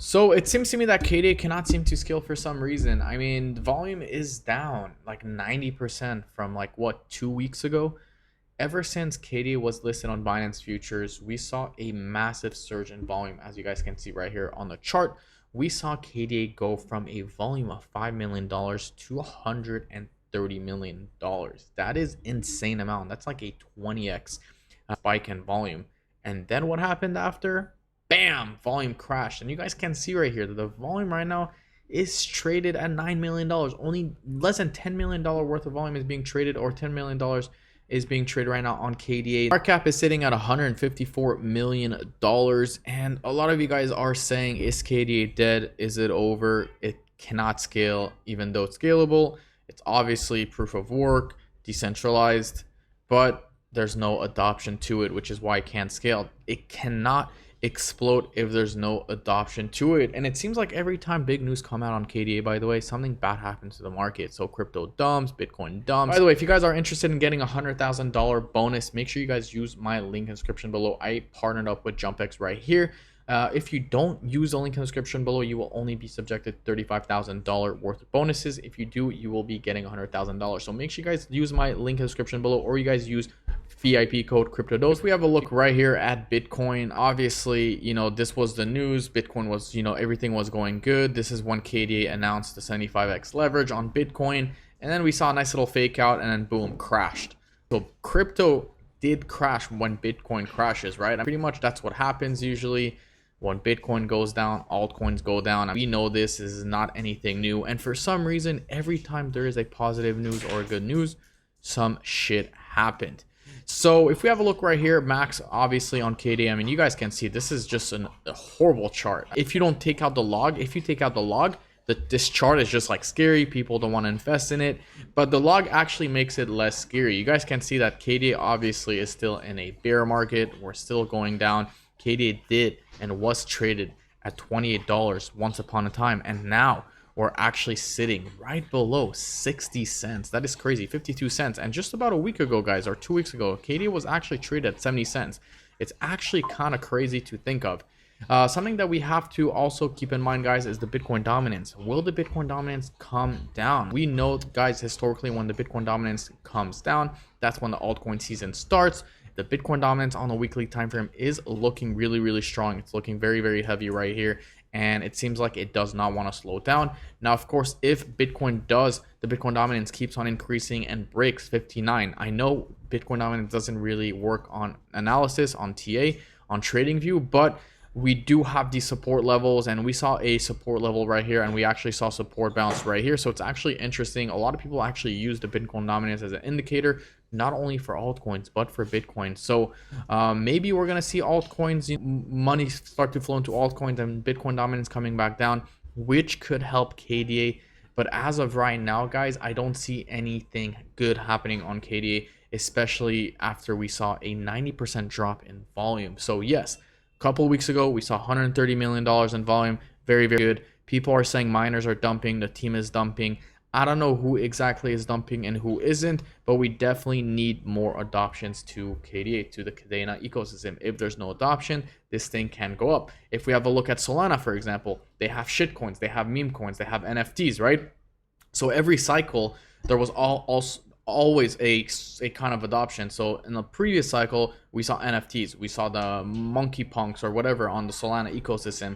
So it seems to me that KDA cannot seem to scale for some reason. I mean, the volume is down like 90% from like what, 2 weeks ago. Ever since KDA was listed on Binance Futures, we saw a massive surge in volume. As you guys can see right here on the chart, we saw KDA go from a volume of $5 million to $130 million. That is insane amount. That's like a 20x spike in volume. And then what happened after? Bam! Volume crashed. And you guys can see right here that the volume right now is traded at $9 million. Only less than $10 million worth of volume is being traded, or $10 million is being traded right now on KDA. Market cap is sitting at $154 million. And a lot of you guys are saying, is KDA dead? Is it over? It cannot scale, even though it's scalable. It's obviously proof of work, decentralized, but there's no adoption to it, which is why it can't scale. It cannot explode if there's no adoption to it. And it seems like every time big news come out on KDA, by the way, something bad happens to the market. So crypto dumps, Bitcoin dumps. By the way, if you guys are interested in getting a $100,000 bonus, make sure you guys use my link in the description below. I partnered up with JumpX right here. If you don't use the link in the description below, you will only be subjected to $35,000 worth of bonuses. If you do, you will be getting $100,000. So make sure you guys use my link in the description below, or you guys use VIP code CryptoDose. We have a look right here at Bitcoin. Obviously, this was the news. Bitcoin was, everything was going good. This is when KDA announced the 75x leverage on Bitcoin. And then we saw a nice little fake out, and then boom, crashed. So crypto did crash when Bitcoin crashes, right? And pretty much that's what happens usually. When Bitcoin goes down, altcoins go down. We know this is not anything new. And for some reason, every time there is a positive news or good news, some shit happened. So if we have a look right here, max obviously on KDA, I mean, you guys can see this is just a horrible chart. If you don't take out the log, if you take out the log, this chart is just like scary. People don't want to invest in it, but the log actually makes it less scary. You guys can see that KDA obviously is still in a bear market. We're still going down. KDA did and was traded at $28 once upon a time, and now we're actually sitting right below 60 cents. That is crazy. 52 cents. And just about a week ago, guys, or 2 weeks ago, KDA was actually traded at 70 cents. It's actually kind of crazy to think of. Something that we have to also keep in mind, guys, is the Bitcoin dominance. Will the Bitcoin dominance come down? We know, guys, historically, when the Bitcoin dominance comes down, that's when the altcoin season starts. The Bitcoin dominance on the weekly time frame is looking really, really strong. It's looking very, very heavy right here, and it seems like it does not want to slow down. Now, of course, if Bitcoin does, the Bitcoin dominance keeps on increasing and breaks 59. I know Bitcoin dominance doesn't really work on analysis, on TA, on trading view, but we do have these support levels, and we saw a support level right here, and we actually saw support bounce right here. So it's actually interesting. A lot of people actually use the Bitcoin dominance as an indicator, not only for altcoins but for Bitcoin. So maybe we're gonna see altcoins, money start to flow into altcoins, and Bitcoin dominance coming back down, which could help KDA. But as of right now, guys, I don't see anything good happening on KDA, especially after we saw a 90% drop in volume. So yes, a couple of weeks ago we saw $130 million in volume. Very, very good. People are saying miners are dumping, the team is dumping. I don't know who exactly is dumping and who isn't, but we definitely need more adoptions to KDA, to the Kadena ecosystem. If there's no adoption, this thing can go up. If we have a look at Solana, for example, they have shit coins, they have meme coins, they have NFTs, right? So every cycle, there was always a kind of adoption. So in the previous cycle, we saw NFTs, we saw the monkey punks or whatever on the Solana ecosystem.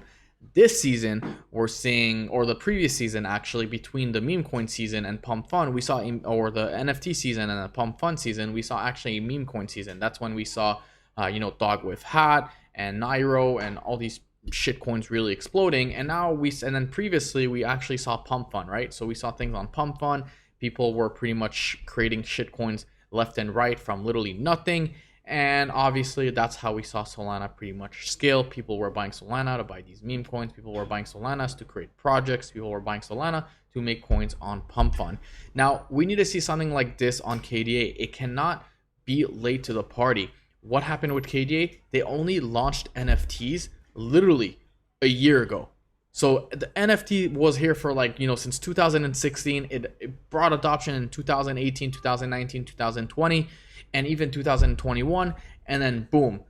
This season we're seeing, or the previous season actually, between the meme coin season and pump fun, we saw, or the NFT season and the pump fun season, we saw actually a meme coin season. That's when we saw dog with hat and Nairo and all these shit coins really exploding. And now and then previously we actually saw pump fun, right? So we saw things on pump fun. People were pretty much creating shit coins left and right from literally nothing. And obviously that's how we saw Solana pretty much scale. People were buying Solana to buy these meme coins. People were buying Solanas to create projects. People were buying Solana to make coins on Pump Fund. Now we need to see something like this on KDA. It cannot be late to the party. What happened with KDA? They only launched NFTs literally a year ago. So the NFT was here for since 2016. It brought adoption in 2018, 2019, 2020, and even 2021. And then boom,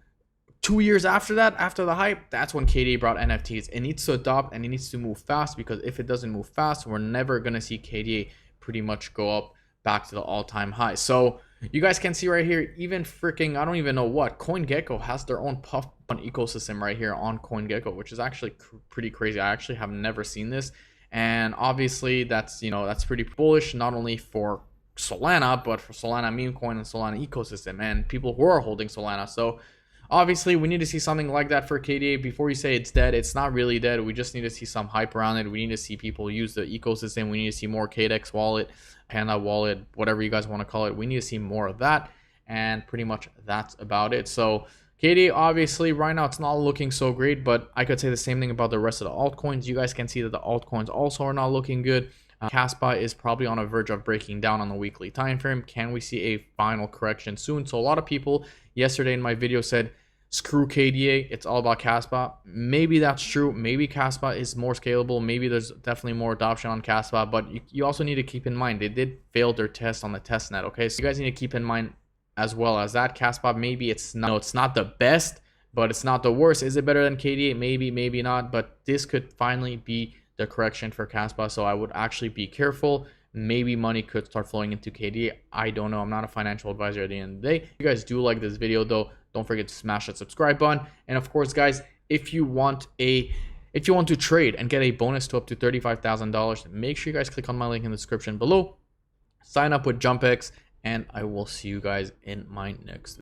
2 years after that, after the hype, that's when KDA brought NFTs. It needs to adopt and it needs to move fast, because if it doesn't move fast, we're never going to see KDA pretty much go up back to the all-time high. So you guys can see right here, even freaking, I don't even know what, CoinGecko has their own puff on ecosystem right here on CoinGecko, which is actually pretty crazy. I actually have never seen this. And obviously that's, that's pretty bullish, not only for Solana, but for Solana meme coin and Solana ecosystem and people who are holding Solana. So obviously, we need to see something like that for KDA. Before you say it's dead, it's not really dead. We just need to see some hype around it. We need to see people use the ecosystem. We need to see more KDEX wallet, Panda wallet, whatever you guys want to call it. We need to see more of that. And pretty much that's about it. So KDA, obviously, right now it's not looking so great, but I could say the same thing about the rest of the altcoins. You guys can see that the altcoins also are not looking good. Kaspa is probably on a verge of breaking down on the weekly time frame. Can we see a final correction soon? So a lot of people yesterday in my video said, screw KDA, it's all about Kaspa. Maybe that's true. Maybe Kaspa is more scalable. Maybe there's definitely more adoption on Kaspa, but you also need to keep in mind they did fail their test on the testnet. Okay, so you guys need to keep in mind as well as that Kaspa, maybe it's not the best, but it's not the worst. Is it better than KDA? Maybe, maybe not, but this could finally be the correction for Kaspa. So I would actually be careful. Maybe money could start flowing into KDA. I don't know. I'm not a financial advisor at the end of the day. If you guys do like this video though, don't forget to smash that subscribe button. And of course, guys, if you want to trade and get a bonus to up to $35,000, make sure you guys click on my link in the description below. Sign up with JumpX, and I will see you guys in my next video.